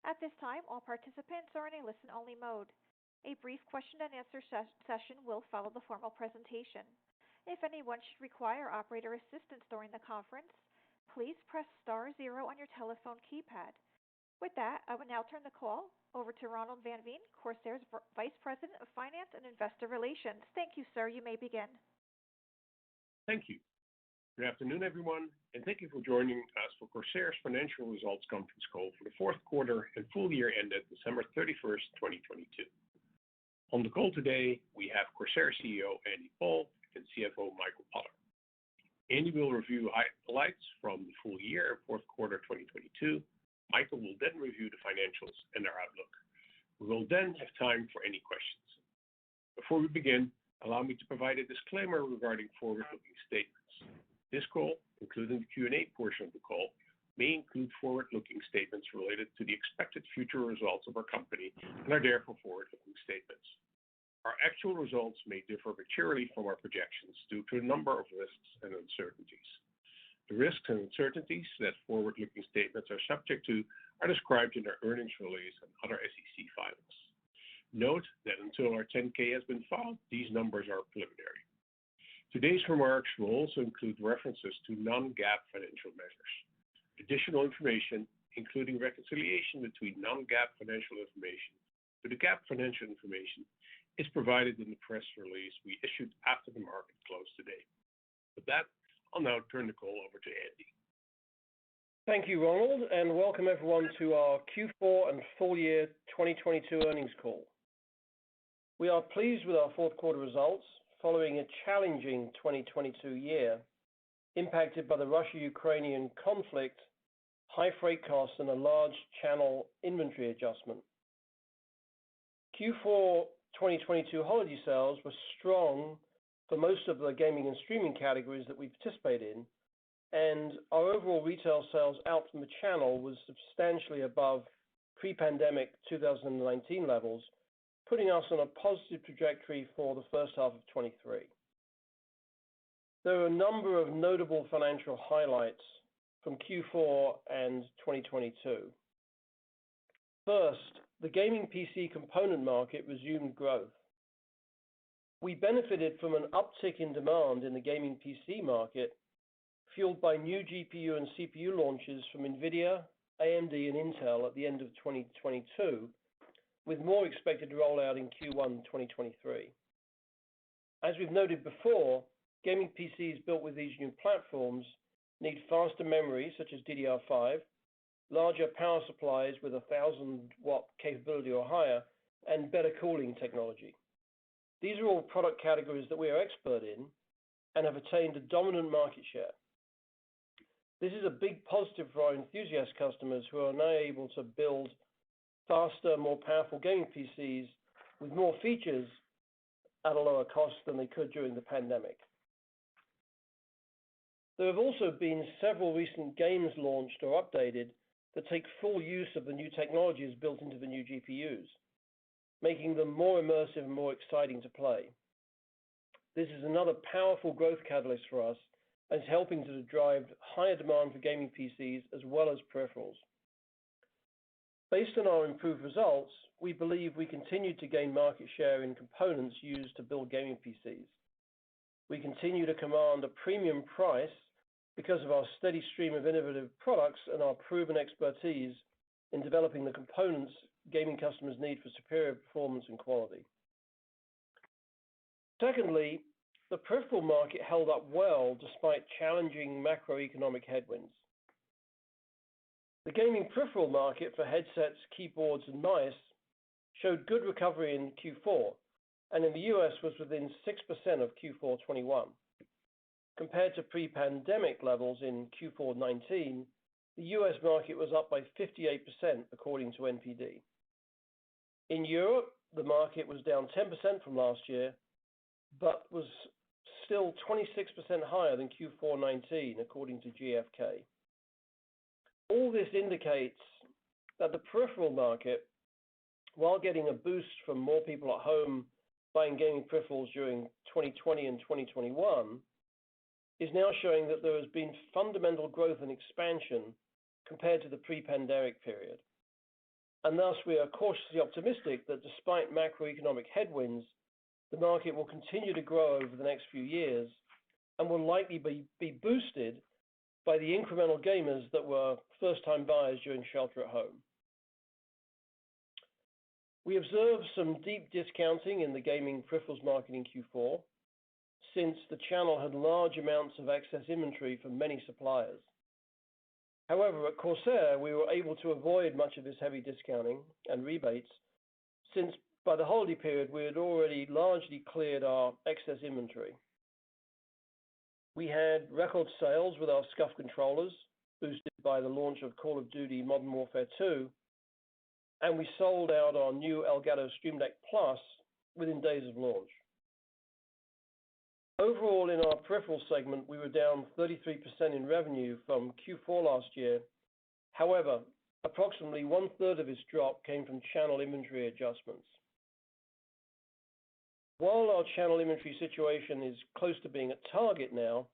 At this time, all participants are in a listen-only mode. A brief question-and-answer session will follow the formal presentation. If anyone should require operator assistance during the conference, please press star zero on your telephone keypad. With that, I will now turn the call over to Ronald Van Veen, Corsair's Vice President of Finance and Investor Relations. Thank you, sir. You may begin. Thank you. Good afternoon, everyone, and thank you for joining us for Corsair's financial results conference call for the fourth quarter and full year ended December 31st, 2022. On the call today, we have Corsair CEO Andy Paul and CFO Michael Potter. Andy will review highlights from the full year and fourth quarter 2022. Michael will then review the financials and our outlook. We will then have time for any questions. Before we begin, allow me to provide a disclaimer regarding forward-looking statements. This call, including the Q&A portion of the call, may include forward-looking statements related to the expected future results of our company and are therefore forward-looking statements. Our actual results may differ materially from our projections due to a number of risks and uncertainties. The risks and uncertainties that forward-looking statements are subject to are described in our earnings release and other SEC filings. Note that until our 10-K has been filed, these numbers are preliminary. Today's remarks will also include references to non-GAAP financial measures. Additional information, including reconciliation between non-GAAP financial information to the GAAP financial information, is provided in the press release we issued after the market closed today. With that, I'll now turn the call over to Andy. Thank you, Ronald, and welcome everyone to our Q4 and full year 2022 earnings call. We are pleased with our fourth quarter results following a challenging 2022 year impacted by the Russia-Ukrainian conflict, high freight costs, and a large channel inventory adjustment. Q4 2022 holiday sales were strong for most of the gaming and streaming categories that we participate in, and our overall retail sales out from the channel was substantially above pre-pandemic 2019 levels, putting us on a positive trajectory for the first half of 2023. There are a number of notable financial highlights from Q4 and 2022. First, the gaming PC component market resumed growth. We benefited from an uptick in demand in the gaming PC market, fueled by new GPU and CPU launches from NVIDIA, AMD, and Intel at the end of 2022, with more expected to roll out in Q1 2023. As we've noted before, gaming PCs built with these new platforms need faster memory, such as DDR5, larger power supplies with 1,000-watt capability or higher, and better cooling technology. These are all product categories that we are expert in and have attained a dominant market share. This is a big positive for our enthusiast customers who are now able to build faster, more powerful gaming PCs with more features at a lower cost than they could during the pandemic. There have also been several recent games launched or updated that take full use of the new technologies built into the new GPUs, making them more immersive and more exciting to play. This is another powerful growth catalyst for us and is helping to drive higher demand for gaming PCs as well as peripherals. Based on our improved results, we believe we continued to gain market share in components used to build gaming PCs. We continue to command a premium price because of our steady stream of innovative products and our proven expertise in developing the components gaming customers need for superior performance and quality. Secondly, the peripheral market held up well despite challenging macroeconomic headwinds. The gaming peripheral market for headsets, keyboards, and mice showed good recovery in Q4, and in the US was within 6% of Q4 21. Compared to pre-pandemic levels in Q4 19, the US market was up by 58% according to NPD. In Europe, the market was down 10% from last year, but was still 26% higher than Q4 19 according to GfK. All this indicates that the peripheral market, while getting a boost from more people at home buying gaming peripherals during 2020 and 2021, is now showing that there has been fundamental growth and expansion compared to the pre-pandemic period. and thus we are cautiously optimistic that despite macroeconomic headwinds, the market will continue to grow over the next few years and will likely be boosted by the incremental gamers that were first-time buyers during shelter at home. We observed some deep discounting in the gaming peripherals market in Q4, since the channel had large amounts of excess inventory from many suppliers. However, at Corsair, we were able to avoid much of this heavy discounting and rebates, since by the holiday period we had already largely cleared our excess inventory. We had record sales with our SCUF controllers, boosted by the launch of Call of Duty Modern Warfare 2, and we sold out our new Elgato Stream Deck Plus within days of launch. Overall, in our peripheral segment, we were down 33% in revenue from Q4 last year. However, approximately one-third of this drop came from channel inventory adjustments. While our channel inventory situation is close to being at target now,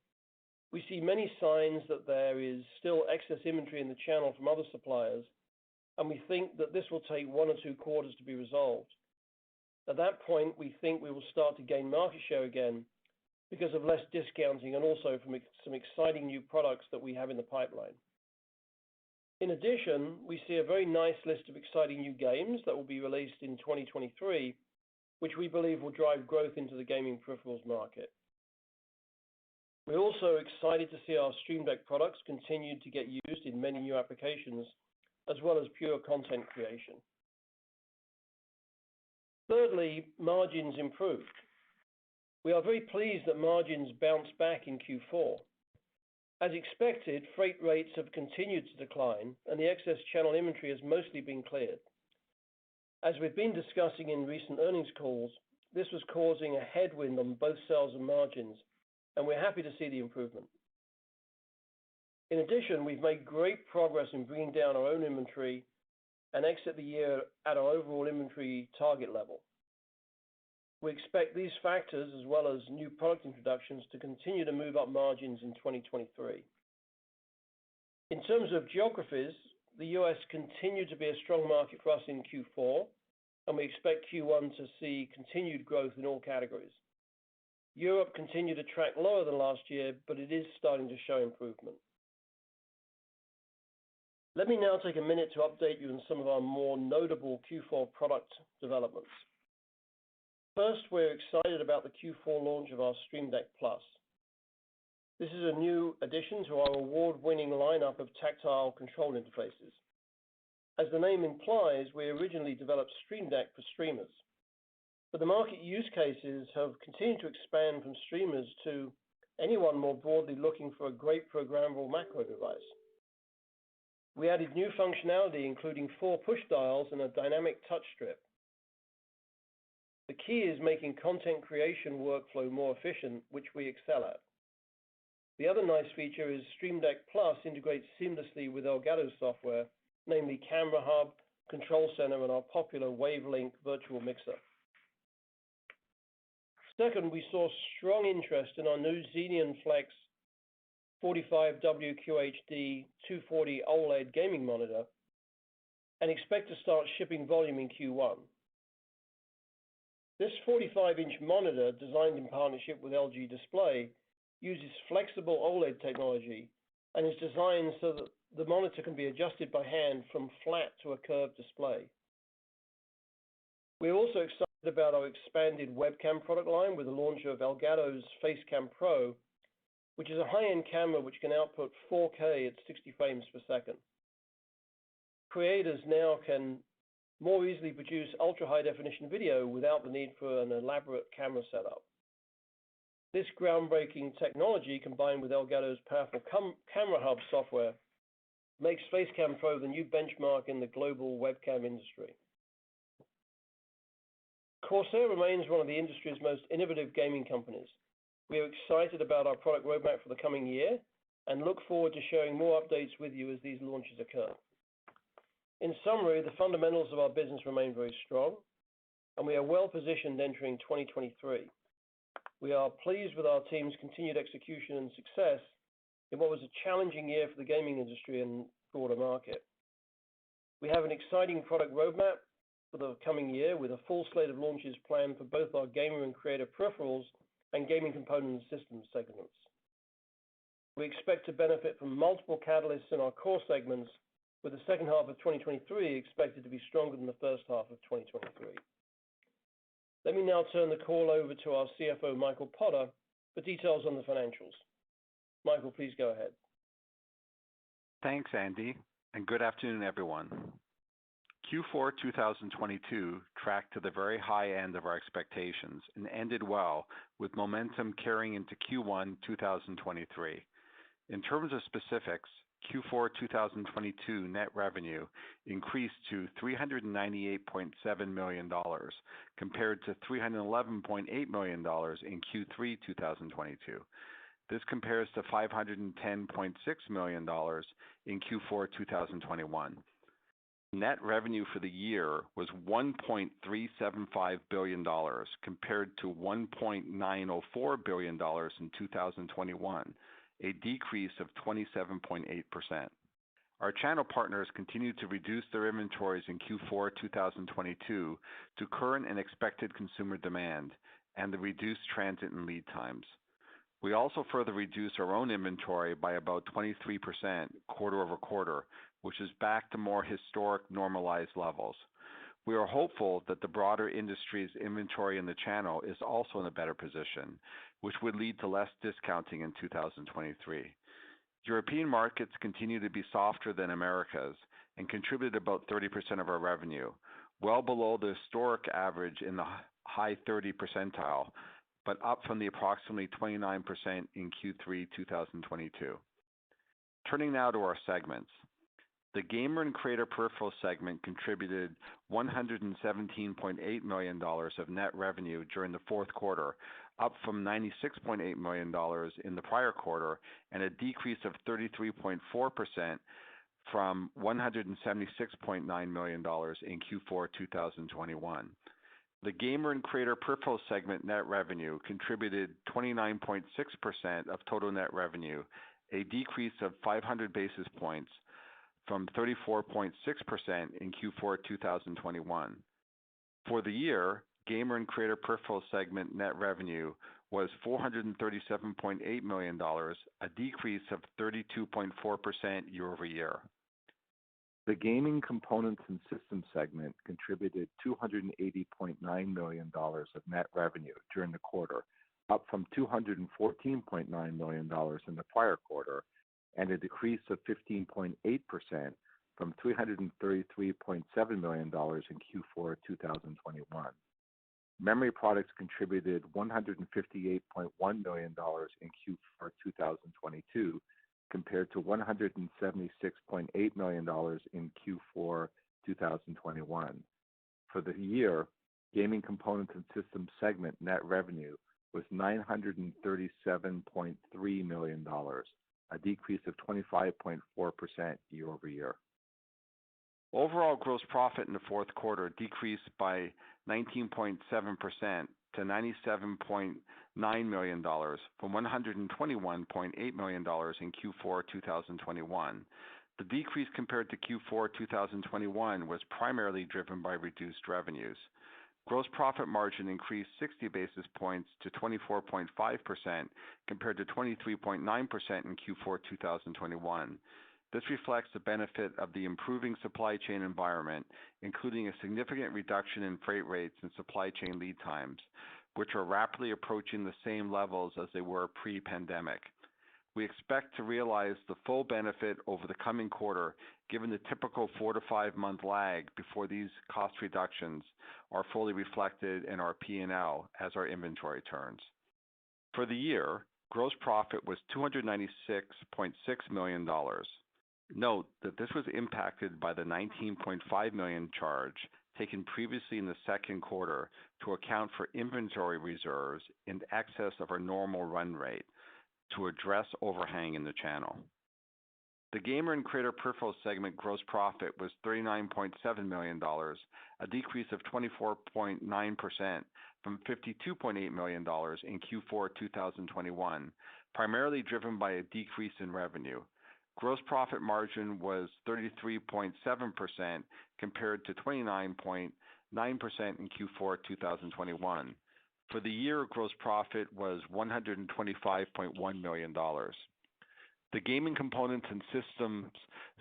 we see many signs that there is still excess inventory in the channel from other suppliers, and we think that this will take 1 or 2 quarters to be resolved. At that point, we think we will start to gain market share again because of less discounting and also from some exciting new products that we have in the pipeline. In addition, we see a very nice list of exciting new games that will be released in 2023, which we believe will drive growth into the gaming peripherals market. We're also excited to see our Stream Deck products continue to get used in many new applications, as well as pure content creation. Thirdly, margins improved. We are very pleased that margins bounced back in Q4. As expected, freight rates have continued to decline, and the excess channel inventory has mostly been cleared. As we've been discussing in recent earnings calls, this was causing a headwind on both sales and margins, and we're happy to see the improvement. In addition, we've made great progress in bringing down our own inventory and exit the year at our overall inventory target level. We expect these factors, as well as new product introductions, to continue to move up margins in 2023. In terms of geographies, the US continued to be a strong market for us in Q4, and we expect Q1 to see continued growth in all categories. Europe continued to track lower than last year, but it is starting to show improvement. Let me now take a minute to update you on some of our more notable Q4 product developments. First, we're excited about the Q4 launch of our Stream Deck Plus. This is a new addition to our award-winning lineup of tactile control interfaces. As the name implies, we originally developed Stream Deck for streamers, but the market use cases have continued to expand from streamers to anyone more broadly looking for a great programmable macro device. We added new functionality, including 4 push dials and a dynamic touch strip. The key is making content creation workflow more efficient, which we excel at. The other nice feature is Stream Deck Plus integrates seamlessly with Elgato software, namely Camera Hub, Control Center, and our popular Wavelink virtual mixer. Second, we saw strong interest in our new Xenion Flex 45W QHD 240 OLED gaming monitor and expect to start shipping volume in Q1. This 45-inch monitor, designed in partnership with LG Display, uses flexible OLED technology and is designed so that the monitor can be adjusted by hand from flat to a curved display. We're also excited about our expanded webcam product line with the launch of Elgato's Facecam Pro, which is a high-end camera which can output 4K at 60 frames per second. Creators now can more easily produce ultra-high-definition video without the need for an elaborate camera setup. This groundbreaking technology, combined with Elgato's powerful Camera Hub software, makes Facecam Pro the new benchmark in the global webcam industry. Corsair remains one of the industry's most innovative gaming companies. We are excited about our product roadmap for the coming year and look forward to sharing more updates with you as these launches occur. In summary, the fundamentals of our business remain very strong, and we are well positioned entering 2023. We are pleased with our team's continued execution and success in what was a challenging year for the gaming industry and broader market. We have an exciting product roadmap for the coming year with a full slate of launches planned for both our gamer and creator peripherals and gaming component and systems segments. We expect to benefit from multiple catalysts in our core segments, with the second half of 2023 expected to be stronger than the first half of 2023. Let me now turn the call over to our CFO, Michael Potter, for details on the financials. Michael, please go ahead. Thanks, Andy, and good afternoon, everyone. Q4 2022 tracked to the very high end of our expectations and ended well, with momentum carrying into Q1 2023. In terms of specifics, Q4 2022 net revenue increased to $398.7 million compared to $311.8 million in Q3 2022. This compares to $510.6 million in Q4 2021. Net revenue for the year was $1.375 billion compared to $1.904 billion in 2021, a decrease of 27.8%. Our channel partners continued to reduce their inventories in Q4 2022 to current and expected consumer demand and the reduced transit and lead times. We also further reduced our own inventory by about 23% quarter-over-quarter, which is back to more historic normalized levels. We are hopeful that the broader industry's inventory in the channel is also in a better position, which would lead to less discounting in 2023. European markets continue to be softer than Americas and contribute about 30% of our revenue, well below the historic average in the high 30 percentile, but up from the approximately 29% in Q3 2022. Turning now to our segments. The gamer and creator peripheral segment contributed $117.8 million of net revenue during the fourth quarter, up from $96.8 million in the prior quarter, and a decrease of 33.4% from $176.9 million in Q4 2021. The gamer and creator peripheral segment net revenue contributed 29.6% of total net revenue, a decrease of 500 basis points from 34.6% in Q4 2021. For the year, gamer and creator peripheral segment net revenue was $437.8 million, a decrease of 32.4% year-over-year. The gaming components and systems segment contributed $280.9 million of net revenue during the quarter, up from $214.9 million in the prior quarter, and a decrease of 15.8% from $333.7 million in Q4 2021. Memory products contributed $158.1 million in Q4 2022, compared to $176.8 million in Q4 2021. For the year, gaming components and systems segment net revenue was $937.3 million, a decrease of 25.4% year-over-year. Overall gross profit in the fourth quarter decreased by 19.7% to $97.9 million from $121.8 million in Q4 2021. The decrease compared to Q4 2021 was primarily driven by reduced revenues. Gross profit margin increased 60 basis points to 24.5% compared to 23.9% in Q4 2021. This reflects the benefit of the improving supply chain environment, including a significant reduction in freight rates and supply chain lead times, which are rapidly approaching the same levels as they were pre-pandemic. We expect to realize the full benefit over the coming quarter, given the typical 4 to 5 month lag before these cost reductions are fully reflected in our P&L as our inventory turns. For the year, gross profit was $296.6 million. Note that this was impacted by the $19.5 million charge taken previously in the second quarter to account for inventory reserves in excess of our normal run rate to address overhang in the channel. The gamer and creator peripheral segment gross profit was $39.7 million, a decrease of 24.9% from $52.8 million in Q4 2021, primarily driven by a decrease in revenue. Gross profit margin was 33.7% compared to 29.9% in Q4 2021. For the year, gross profit was $125.1 million. The Gaming Components and Systems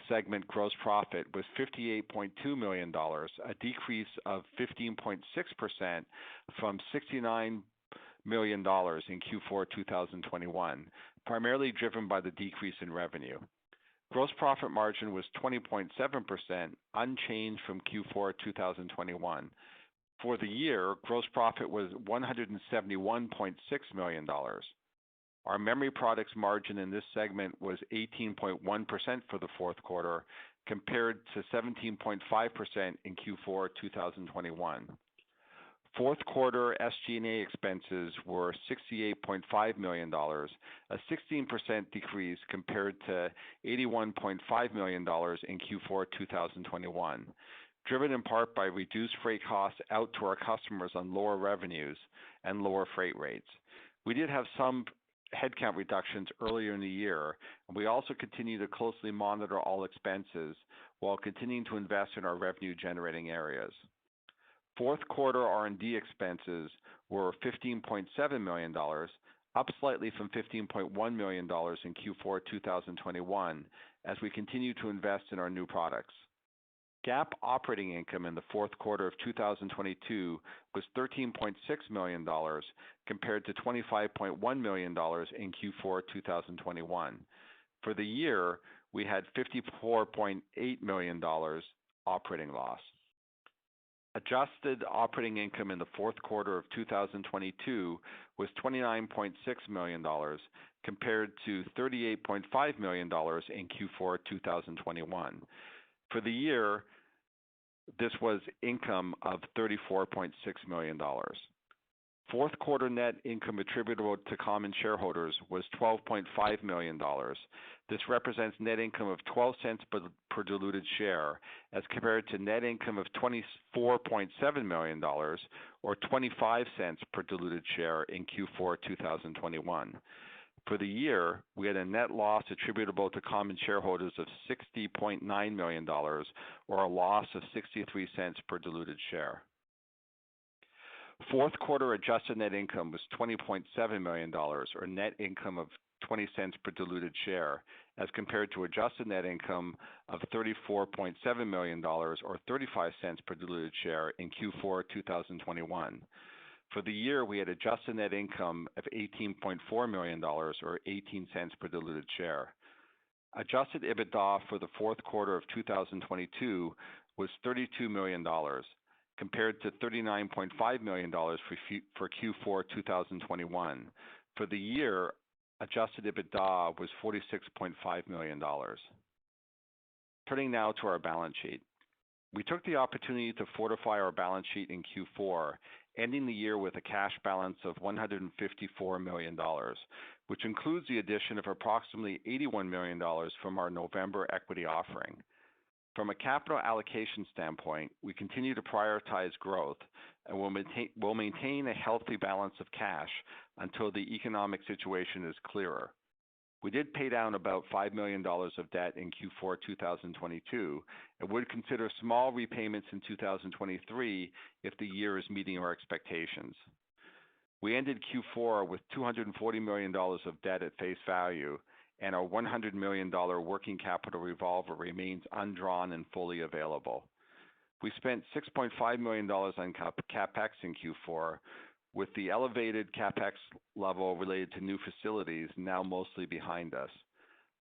segment gross profit was $58.2 million, a decrease of 15.6% from $69 million in Q4 2021, primarily driven by the decrease in revenue. Gross profit margin was 20.7%, unchanged from Q4 2021. For the year, gross profit was $171.6 million. Our memory products margin in this segment was 18.1% for the fourth quarter, compared to 17.5% in Q4 2021. Fourth quarter SG&A expenses were $68.5 million, a 16% decrease compared to $81.5 million in Q4 2021, driven in part by reduced freight costs out to our customers on lower revenues and lower freight rates. We did have some headcount reductions earlier in the year, and we also continue to closely monitor all expenses while continuing to invest in our revenue-generating areas. Fourth quarter R&D expenses were $15.7 million, up slightly from $15.1 million in Q4 2021, as we continue to invest in our new products. GAAP operating income in the fourth quarter of 2022 was $13.6 million compared to $25.1 million in Q4 2021. For the year, we had $54.8 million operating loss. Adjusted operating income in the fourth quarter of 2022 was $29.6 million compared to $38.5 million in Q4 2021. For the year, this was income of $34.6 million. Fourth quarter net income attributable to common shareholders was $12.5 million. This represents net income of 12 cents per diluted share as compared to net income of $24.7 million or 25 cents per diluted share in Q4 2021. For the year, we had a net loss attributable to common shareholders of $60.9 million or a loss of 63 cents per diluted share. Fourth quarter adjusted net income was $20.7 million or net income of 20 cents per diluted share as compared to adjusted net income of $34.7 million or 35 cents per diluted share in Q4 2021. For the year, we had adjusted net income of $18.4 million or 18 cents per diluted share. Adjusted EBITDA for the fourth quarter of 2022 was $32 million compared to $39.5 million for Q4 2021. For the year, adjusted EBITDA was $46.5 million. Turning now to our balance sheet. We took the opportunity to fortify our balance sheet in Q4, ending the year with a cash balance of $154 million, which includes the addition of approximately $81 million from our November equity offering. From a capital allocation standpoint, we continue to prioritize growth and will maintain a healthy balance of cash until the economic situation is clearer. We did pay down about $5 million of debt in Q4 2022 and would consider small repayments in 2023 if the year is meeting our expectations. We ended Q4 with $240 million of debt at face value, and our $100 million working capital revolver remains undrawn and fully available. We spent $6.5 million on CapEx in Q4, with the elevated CapEx level related to new facilities now mostly behind us.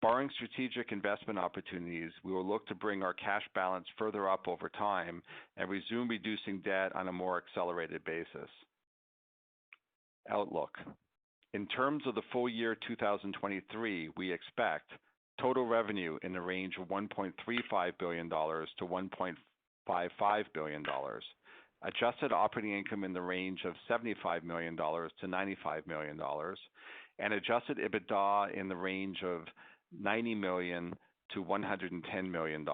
Barring strategic investment opportunities, we will look to bring our cash balance further up over time and resume reducing debt on a more accelerated basis. Outlook. In terms of the full year 2023, we expect total revenue in the range of $1.35 billion to $1.55 billion. Adjusted operating income in the range of $75 million to $95 million, and adjusted EBITDA in the range of $90 million to $110 million.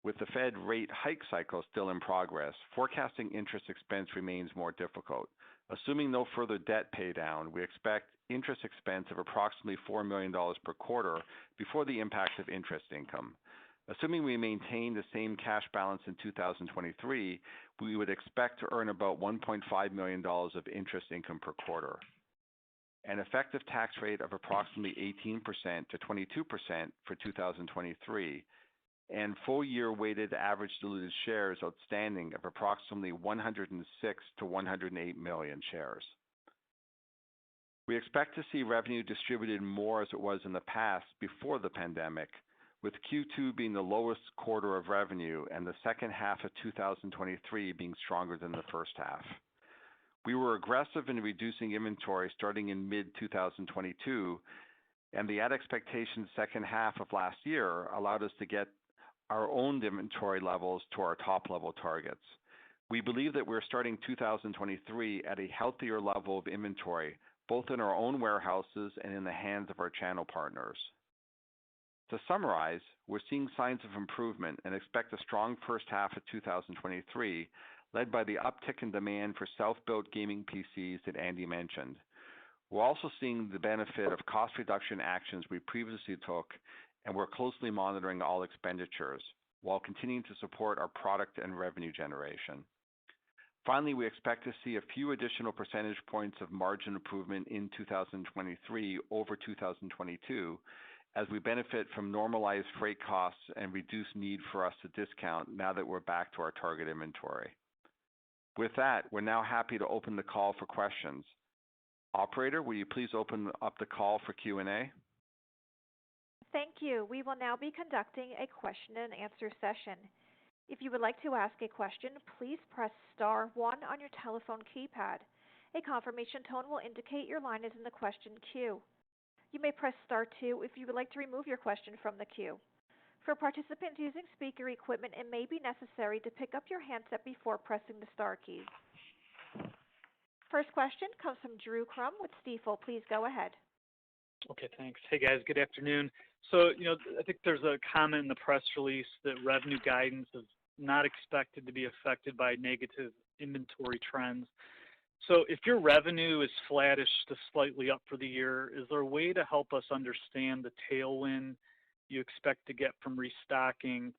With the Fed rate hike cycle still in progress, forecasting interest expense remains more difficult. Assuming no further debt paydown, we expect interest expense of approximately $4 million per quarter before the impact of interest income. Assuming we maintain the same cash balance in 2023, we would expect to earn about $1.5 million of interest income per quarter. An effective tax rate of approximately 18% to 22% for 2023, and full-year weighted average diluted shares outstanding of approximately 106 to 108 million shares. We expect to see revenue distributed more as it was in the past before the pandemic, with Q2 being the lowest quarter of revenue and the second half of 2023 being stronger than the first half. We were aggressive in reducing inventory starting in mid-2022, and the at-expectation second half of last year allowed us to get our own inventory levels to our top-level targets. We believe that we're starting 2023 at a healthier level of inventory, both in our own warehouses and in the hands of our channel partners. To summarize, we're seeing signs of improvement and expect a strong first half of 2023, led by the uptick in demand for self-built gaming PCs that Andy mentioned. We're also seeing the benefit of cost reduction actions we previously took, and we're closely monitoring all expenditures while continuing to support our product and revenue generation. Finally, we expect to see a few additional percentage points of margin improvement in 2023 over 2022, as we benefit from normalized freight costs and reduced need for us to discount now that we're back to our target inventory. With that, we're now happy to open the call for questions. Operator, will you please open up the call for Q&A? Thank you. We will now be conducting a question and answer session. If you would like to ask a question, please press star one on your telephone keypad. A confirmation tone will indicate your line is in the question queue. You may press star two if you would like to remove your question from the queue. For participants using speaker equipment, it may be necessary to pick up your handset before pressing the star keys. First question comes from Drew Crum with Stifel. Please go ahead. Okay, thanks. Hey guys, good afternoon. So, I think there's a comment in the press release that revenue guidance is not expected to be affected by negative inventory trends. So if your revenue is flattish to slightly up for the year, is there a way to help us understand the tailwind you expect to get from restocking?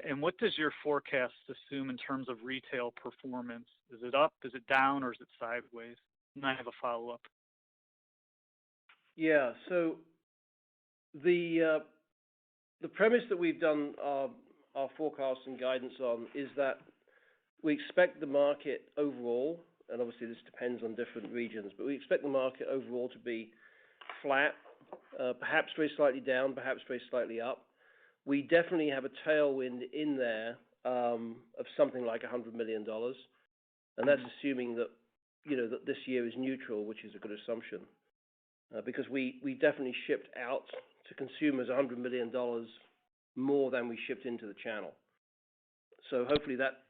And what does your forecast assume in terms of retail performance? Is it up, is it down, or is it sideways? And I have a follow-up. Yeah, so the premise that we've done our forecast and guidance on is that we expect the market overall, and obviously this depends on different regions, but we expect the market overall to be flat, perhaps very slightly down, perhaps very slightly up. We definitely have a tailwind in there of something like $100 million, and that's assuming that that this year is neutral, which is a good assumption, because we definitely shipped out to consumers $100 million more than we shipped into the channel. So hopefully that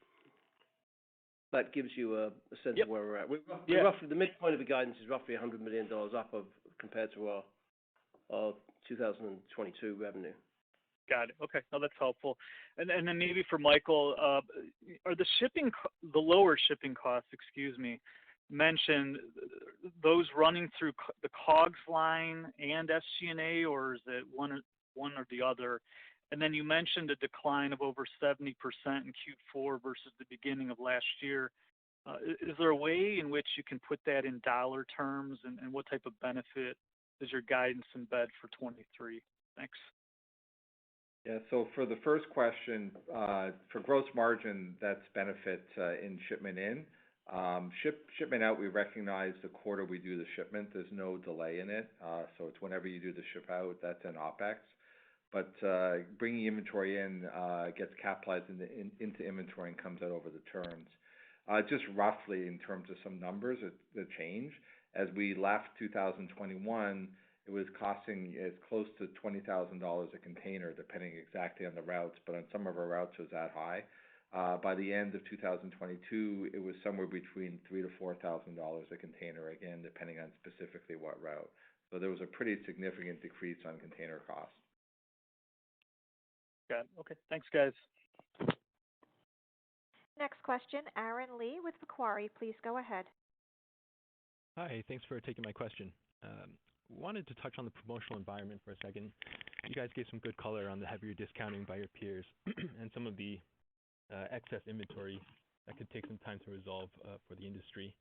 gives you a sense of where we're at. We're roughly, the midpoint of the guidance is roughly $100 million up compared to our 2022 revenue. Got it. Okay, no, that's helpful. And then maybe for Michael, are the lower shipping costs, mentioned those running through the COGS line and SG&A, or is it one or the other? And then you mentioned a decline of over 70% in Q4 versus the beginning of last year. Is there a way in which you can put that in dollar terms, and what type of benefit does your guidance embed for 23? Thanks. Yeah, so for the first question, for gross margin, that's benefit in shipment in. Shipment out, we recognize the quarter we do the shipment. There's no delay in it. So it's whenever you do the ship out, that's an OPEX. But bringing inventory in gets capitalized into inventory and comes out over the turns. Just roughly in terms of some numbers, the change. As we left 2021, it was costing as close to $20,000 a container, depending exactly on the routes, but on some of our routes it was that high. By the end of 2022, it was somewhere between $3,000 to $4,000 a container, again, depending on specifically what route. So there was a pretty significant decrease on container costs. Got it. Okay, thanks, guys. Next question, Aaron Lee with Macquarie. Please go ahead. Hi, thanks for taking my question. Wanted to touch on the promotional environment for a second. You guys gave some good color on the heavier discounting by your peers and some of the excess inventory that could take some time to resolve for the industry.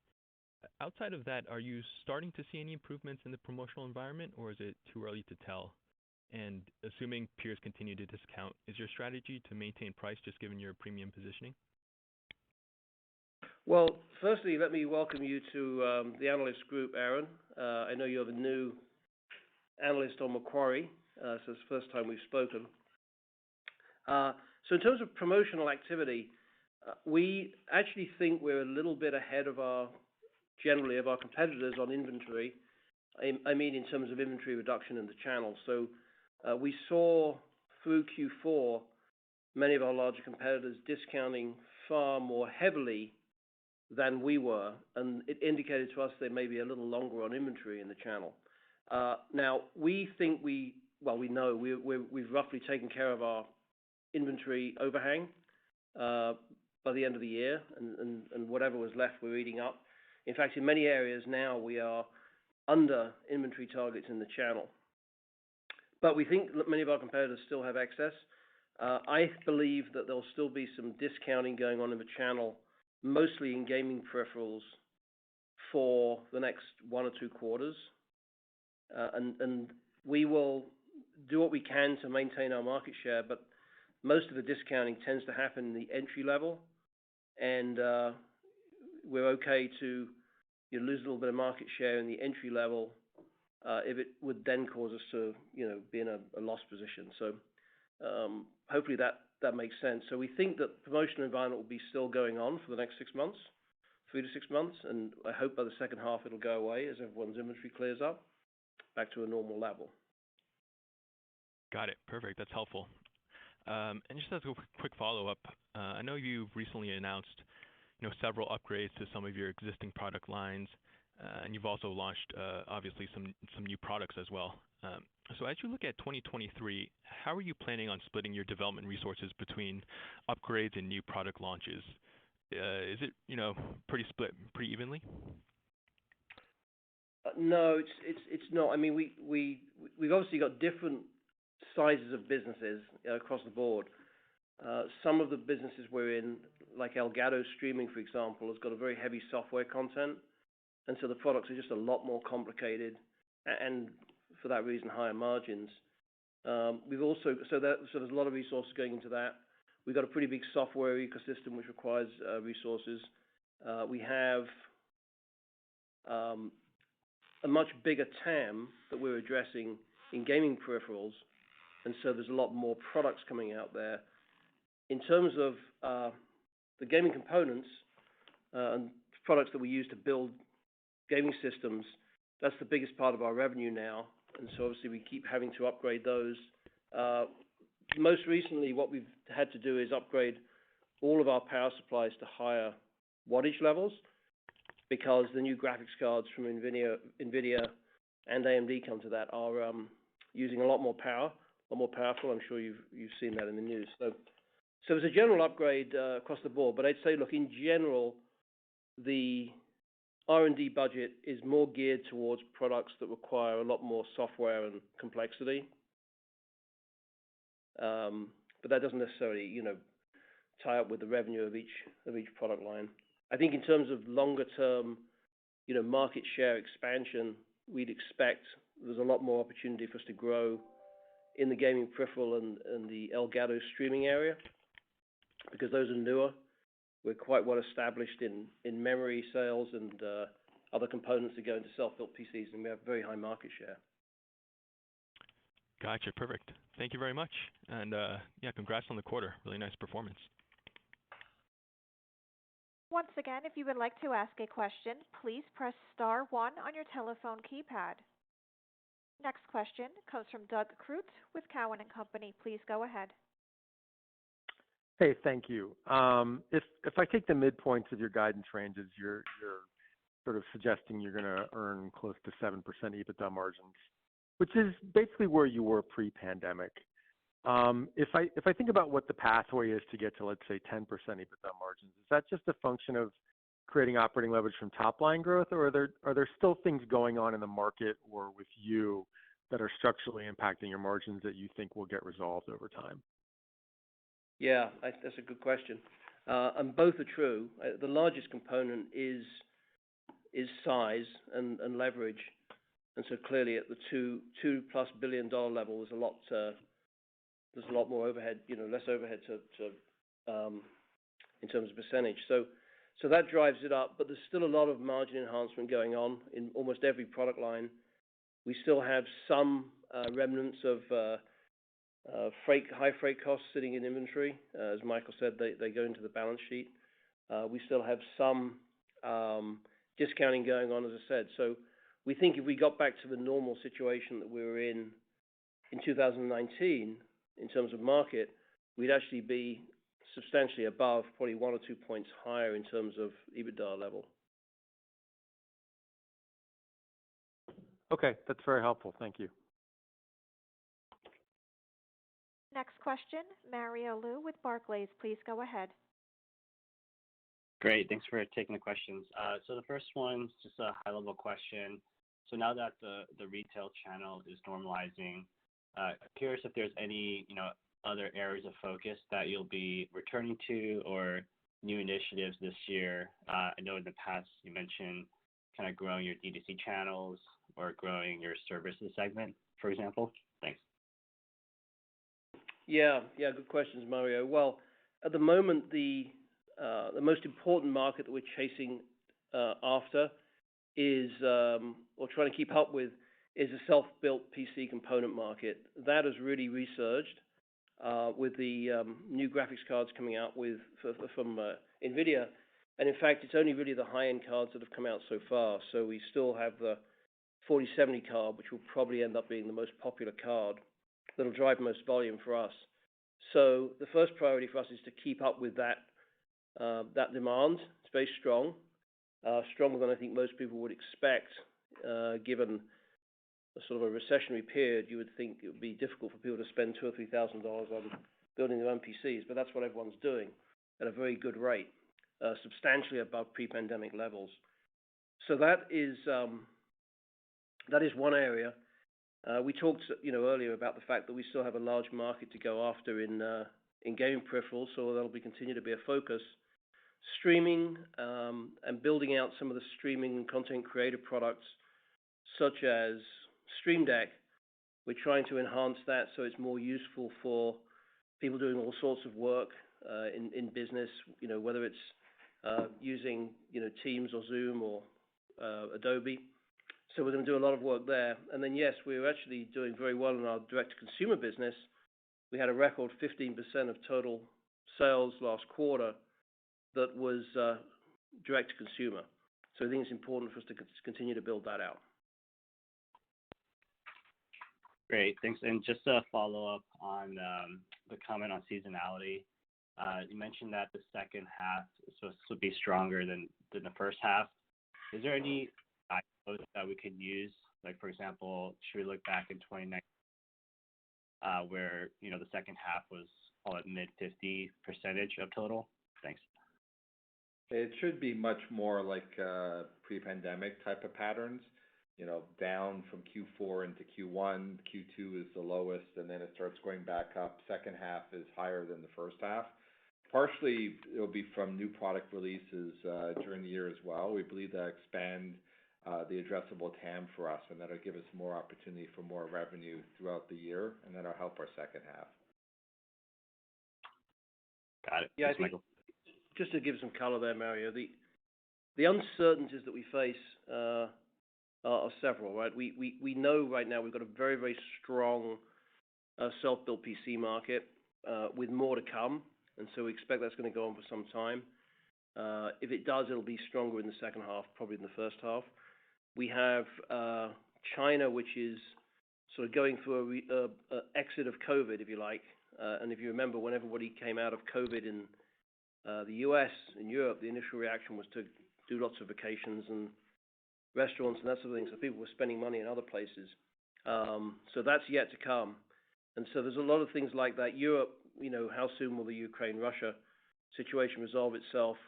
Outside of that, are you starting to see any improvements in the promotional environment, or is it too early to tell? And assuming peers continue to discount, is your strategy to maintain price just given your premium positioning? Well, firstly, let me welcome you to the analyst group, Aaron. I know you're the new analyst on Macquarie, so it's the first time we've spoken. So in terms of promotional activity, we actually think we're a little bit ahead of our competitors on inventory. I mean, in terms of inventory reduction in the channel. So we saw through Q4 many of our larger competitors discounting far more heavily than we were, and it indicated to us they may be a little longer on inventory in the channel. Now, we think we've roughly taken care of our inventory overhang by the end of the year, and whatever was left we're eating up. In fact, in many areas now we are under inventory targets in the channel. But we think that many of our competitors still have excess. I believe that there'll still be some discounting going on in the channel, mostly in gaming peripherals, for the next 1 or 2 quarters. And we will do what we can to maintain our market share, but most of the discounting tends to happen in the entry level, and we're okay to lose a little bit of market share in the entry level if it would then cause us to be in a loss position. So hopefully that makes sense. So we think that the promotional environment will be still going on for the next 6 months, 3 to 6 months, and I hope by the second half it'll go away as everyone's inventory clears up back to a normal level. Got it. Perfect. That's helpful. And just as a quick follow-up, I know you've recently announced several upgrades to some of your existing product lines, and you've also launched obviously some new products as well. So as you look at 2023, how are you planning on splitting your development resources between upgrades and new product launches? Is it pretty split pretty evenly? No, it's not. I mean, we've obviously got different sizes of businesses across the board. Some of the businesses we're in, like Elgato Streaming, for example, has got a very heavy software content, and so the products are just a lot more complicated, and for that reason, higher margins. We've also there's a lot of resources going into that. We've got a pretty big software ecosystem which requires resources. We have a much bigger TAM that we're addressing in gaming peripherals, and so there's a lot more products coming out there. In terms of the gaming components and products that we use to build gaming systems, that's the biggest part of our revenue now, and so obviously we keep having to upgrade those. Most recently, what we've had to do is upgrade all of our power supplies to higher wattage levels because the new graphics cards from NVIDIA and AMD come to that are using a lot more power, a lot more powerful. I'm sure you've seen that in the news. So it's a general upgrade across the board, but I'd say, look, in general, the R&D budget is more geared towards products that require a lot more software and complexity. But that doesn't necessarily, tie up with the revenue of each product line. I think in terms of longer term, market share expansion, we'd expect there's a lot more opportunity for us to grow in the gaming peripheral and the Elgato Streaming area because those are newer. We're quite well established in memory sales and other components that go into self-built PCs, and we have very high market share. Gotcha. Perfect. Thank you very much. And congrats on the quarter. Really nice performance. Once again, if you would like to ask a question, please press star 1 on your telephone keypad. Next question comes from Doug Creutz with Cowen and Company. Please go ahead. Hey, thank you. If I take the midpoints of your guidance ranges, you're sort of suggesting you're going to earn close to 7% EBITDA margins, which is basically where you were pre-pandemic. If I think about what the pathway is to get to, let's say, 10% EBITDA margins, is that just a function of creating operating leverage from top line growth, or are there still things going on in the market or with you that are structurally impacting your margins that you think will get resolved over time? Yeah, that's a good question. And both are true. The largest component is size and leverage. And so clearly at the $2+ billion level, there's a lot more overhead, less overhead to in terms of percentage. So that drives it up, but there's still a lot of margin enhancement going on in almost every product line. We still have some remnants of high freight costs sitting in inventory. As Michael said, they go into the balance sheet. We still have some discounting going on, as I said. So we think if we got back to the normal situation that we were in 2019, in terms of market, we'd actually be substantially above, probably 1 or 2 points higher in terms of EBITDA level. Okay, that's very helpful. Thank you. Next question, Mario Lu with Barclays. Please go ahead. Great. Thanks for taking the questions. So the first one's just a high-level question. So now that the retail channel is normalizing, curious if there's any other areas of focus that you'll be returning to or new initiatives this year. I know in the past you mentioned kind of growing your D2C channels or growing your services segment, for example. Thanks. Yeah, good questions, Mario. Well, at the moment, the most important market that we're chasing after is, or trying to keep up with, is a self-built PC component market. That has really resurged with the new graphics cards coming out from NVIDIA. And in fact, it's only really the high-end cards that have come out so far. So we still have the 4070 card, which will probably end up being the most popular card that'll drive most volume for us. So the first priority for us is to keep up with that demand. It's very strong, stronger than I think most people would expect, given a sort of a recessionary period. You would think it would be difficult for people to spend $2,000 or $3,000 on building their own PCs, but that's what everyone's doing at a very good rate, substantially above pre-pandemic levels. So that is one area. We talked, earlier about the fact that we still have a large market to go after in gaming peripherals, so that'll continue to be a focus. Streaming and building out some of the streaming and content creator products, such as Stream Deck. We're trying to enhance that so it's more useful for people doing all sorts of work in business, whether it's using Teams or Zoom or Adobe. So we're going to do a lot of work there. And then, yes, we're actually doing very well in our direct-to-consumer business. We had a record 15% of total sales last quarter that was direct-to-consumer. So I think it's important for us to continue to build that out. Great, thanks. And just to follow up on the comment on seasonality, you mentioned that the second half is supposed to be stronger than the first half. Is there any guideposts that we could use? Like, for example, should we look back in 2019 where, the second half was, call it mid-50% of total? Thanks. It should be much more like pre-pandemic type of patterns, down from Q4 into Q1. Q2 is the lowest, and then it starts going back up. Second half is higher than the first half. Partially, it'll be from new product releases during the year as well. We believe that expand the addressable TAM for us, and that'll give us more opportunity for more revenue throughout the year, and that'll help our second half. Got it. Yeah, Thanks, I think, Michael. just to give some color there, Mario, the uncertainties that we face are several, right? We know right now we've got a very, very strong self-built PC market with more to come, and so we expect that's going to go on for some time. If it does, it'll be stronger in the second half, probably in the first half. We have China, which is sort of going through a exit of COVID, if you like. And if you remember, when everybody came out of COVID in the US and Europe, the initial reaction was to do lots of vacations and restaurants and that sort of thing. So people were spending money in other places. So that's yet to come. And so there's a lot of things like that. Europe, how soon will the Ukraine-Russia situation resolve itself?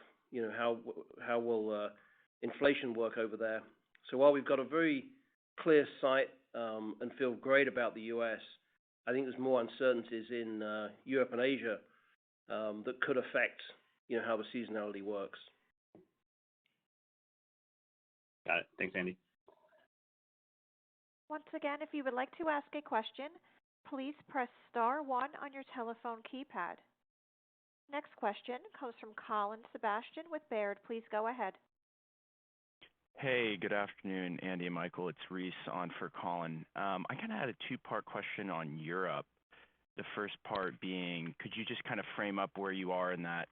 how will inflation work over there. So while we've got a very clear sight and feel great about the U.S., I think there's more uncertainties in Europe and Asia that could affect how the seasonality works. Got it. Thanks, Andy. Once again, if you would like to ask a question, please press star 1 on your telephone keypad. Next question comes from Colin Sebastian with Baird. Please go ahead. Hey, good afternoon, Andy and Michael. It's Reese on for Colin. I kind of had a two-part question on Europe. The first part being, could you just kind of frame up where you are in that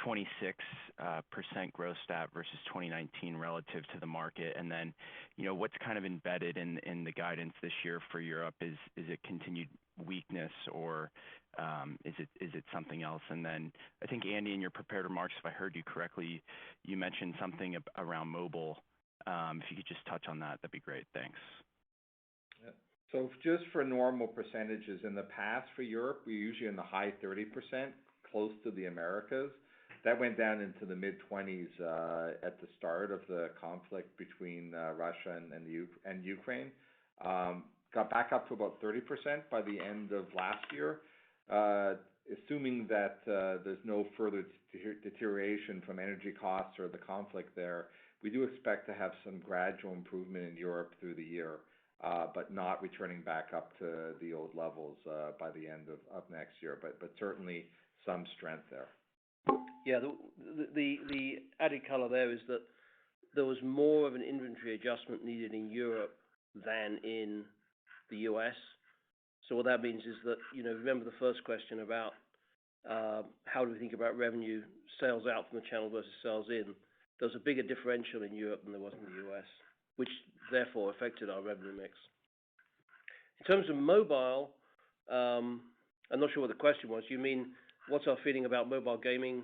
26% growth stat versus 2019 relative to the market? And then, what's kind of embedded in the guidance this year for Europe? Is it continued weakness or is it something else? And then I think, Andy, in your prepared remarks, if I heard you correctly, you mentioned something around mobile. If you could just touch on that, that'd be great. Thanks. Yeah. So just for normal percentages, in the past for Europe, we're usually in the high 30%, close to the Americas. That went down into the mid-20s at the start of the conflict between Russia and Ukraine. Got back up to about 30% by the end of last year. Assuming that there's no further deterioration from energy costs or the conflict there, we do expect to have some gradual improvement in Europe through the year, but not returning back up to the old levels by the end of next year. But certainly some strength there. Yeah, the added color there is that there was more of an inventory adjustment needed in Europe than in the US. So what that means is that, remember the first question about how do we think about revenue, sales out from the channel versus sales in? There was a bigger differential in Europe than there was in the US, which therefore affected our revenue mix. In terms of mobile, I'm not sure what the question was. You mean, what's our feeling about mobile gaming?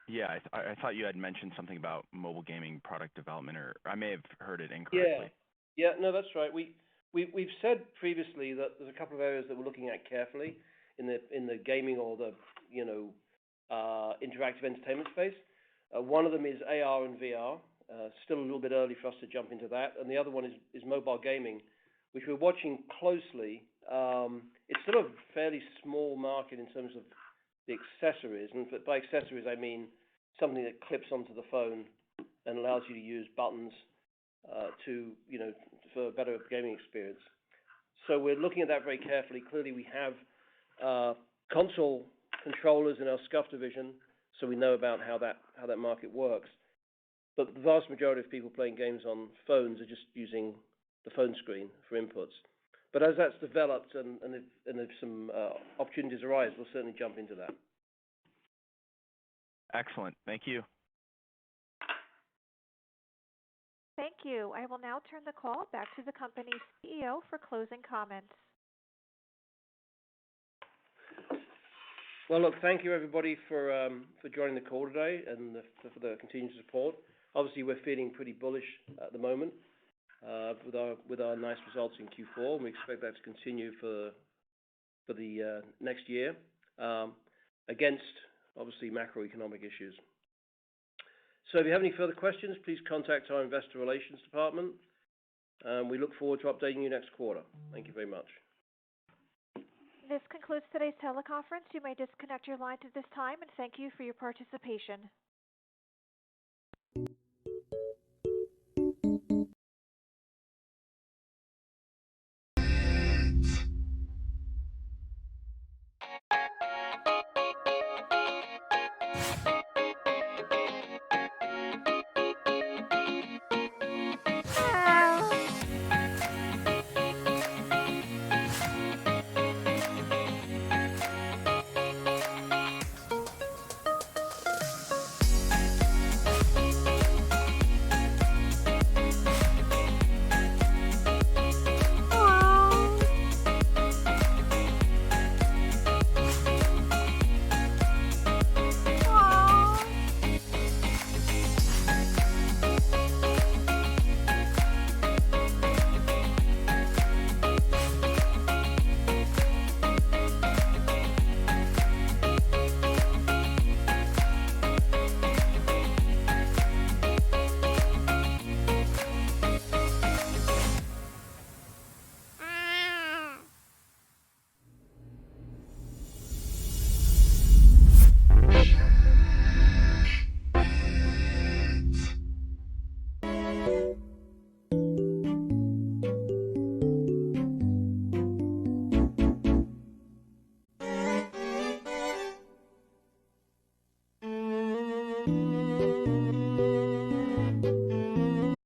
Yeah, I thought you had mentioned something about mobile gaming product development, or I may have heard it incorrectly. Yeah, no, that's right. We've said previously that there's a couple of areas that we're looking at carefully in the gaming or the interactive entertainment space. One of them is AR and VR. Still a little bit early for us to jump into that, and the other one is mobile gaming, which we're watching closely. It's still a fairly small market in terms of the accessories, and by accessories I mean something that clips onto the phone and allows you to use buttons for a better gaming experience. So we're looking at that very carefully. Clearly, we have console controllers in our SCUF division, so we know about how that market works. But the vast majority of people playing games on phones are just using the phone screen for inputs. But as that's developed and if some opportunities arise, we'll certainly jump into that. Excellent. Thank you. Thank you. I will now turn the call back to the company's CEO for closing comments. Well, look, thank you everybody for joining the call today and for the continued support. Obviously, we're feeling pretty bullish at the moment with our nice results in Q4, and we expect that to continue for the next year against obviously macroeconomic issues. So if you have any further questions, please contact our investor relations department. We look forward to updating you next quarter. Thank you very much. This concludes today's teleconference. You may disconnect your lines at this time, and thank you for your participation. you.